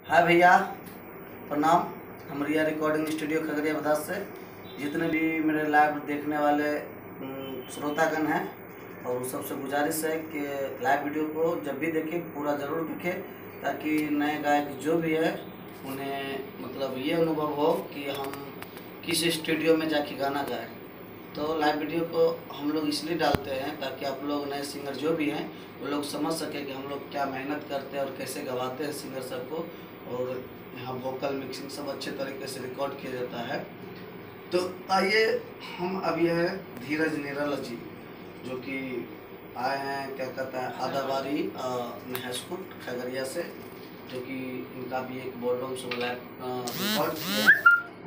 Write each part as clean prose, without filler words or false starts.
हाय भैया, प्रणाम। हमारे रिकॉर्डिंग स्टूडियो खगड़िया भदास से जितने भी मेरे लाइव देखने वाले श्रोतागण हैं, और सबसे गुजारिश है कि लाइव वीडियो को जब भी देखें पूरा ज़रूर देखें, ताकि नए गायक जो भी है उन्हें मतलब ये अनुभव हो कि हम किस स्टूडियो में जाके गाना गाएं। तो लाइव वीडियो को हम लोग इसलिए डालते हैं ताकि आप लोग नए सिंगर जो भी हैं वो लोग समझ सकें कि हम लोग क्या मेहनत करते हैं और कैसे गवाते हैं सिंगर सबको, और यहाँ वोकल मिक्सिंग सब अच्छे तरीके से रिकॉर्ड किया जाता है। तो आइए, हम अभी है धीरज निराला जी, जो कि आए हैं क्या कहता है आदाबारी महसूट खगड़िया से, जो कि इनका भी एक बोलबम सॉन्ग रिकॉर्ड किया है,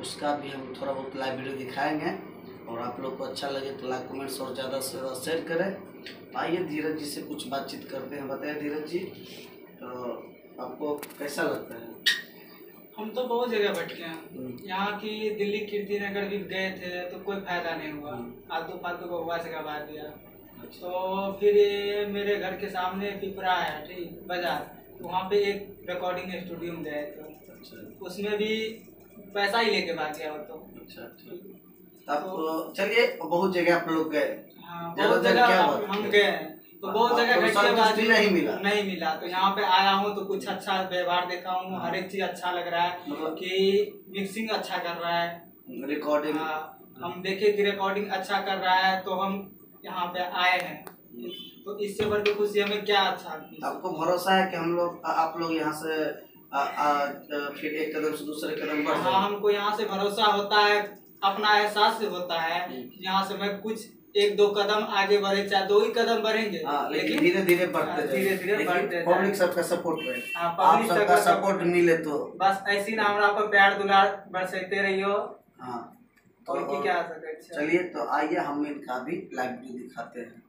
उसका भी हम थोड़ा बहुत लाइव वीडियो दिखाएंगे। और आप लोग को अच्छा लगे तो लाइक कमेंट्स और ज़्यादा से ज़्यादा शेयर करें। आइए धीरज जी से कुछ बातचीत करते हैं। बताइए धीरज जी, तो आपको कैसा लगता है? हम तो बहुत जगह भटके हैं। यहाँ की दिल्ली कीर्ति नगर भी गए थे तो कोई फायदा नहीं हुआ, आलतू फालतू बकवास गवा दिया। तो फिर ये मेरे घर के सामने पिपरा है ठीक बाजार, वहाँ पे एक रिकॉर्डिंग स्टूडियो में गए थे, उसमें भी पैसा ही लेके भाग गया वो तो। अच्छा, तो चलिए बहुत जगह आप लोग गए। हाँ, बहुत जगह हम गए तो बहुत जगह नहीं मिला। तो यहाँ पे आया हूँ तो कुछ अच्छा व्यवहार देखा हूँ, हर एक चीज अच्छा लग रहा है कि मिक्सिंग अच्छा कर रहा है, रिकॉर्डिंग हम देखे कि रिकॉर्डिंग अच्छा कर रहा है, तो हम यहाँ पे आए हैं। तो इससे बढ़ के खुशी हमें क्या अच्छा। आपको भरोसा है कि हम लोग आप लोग यहाँ से फिर एक कदम से दूसरे कदम बढ़? हाँ, हमको यहाँ से भरोसा होता है, अपना एहसास से होता है कि यहाँ से मैं कुछ एक दो कदम आगे बढ़े, चाहे 2 ही कदम बढ़ेंगे, लेकिन धीरे धीरे बढ़ते बढ़ते पब्लिक सबका सपोर्ट रहे, आप सबका सपोर्ट मिले तो बस ऐसी ना हमरा पर प्यार दुलार बरसाते रहियो। हाँ, तो क्या सकते। चलिए तो आइए हम इनका भी लाइव वीडियो दिखाते हैं।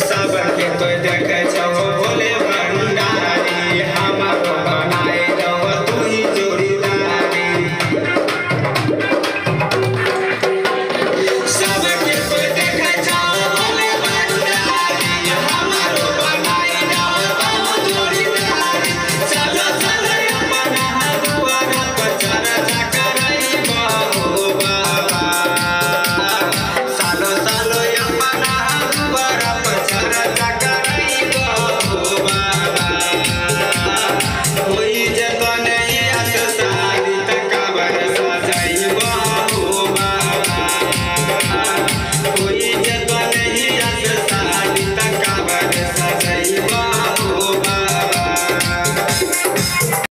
सबके तो देखे छो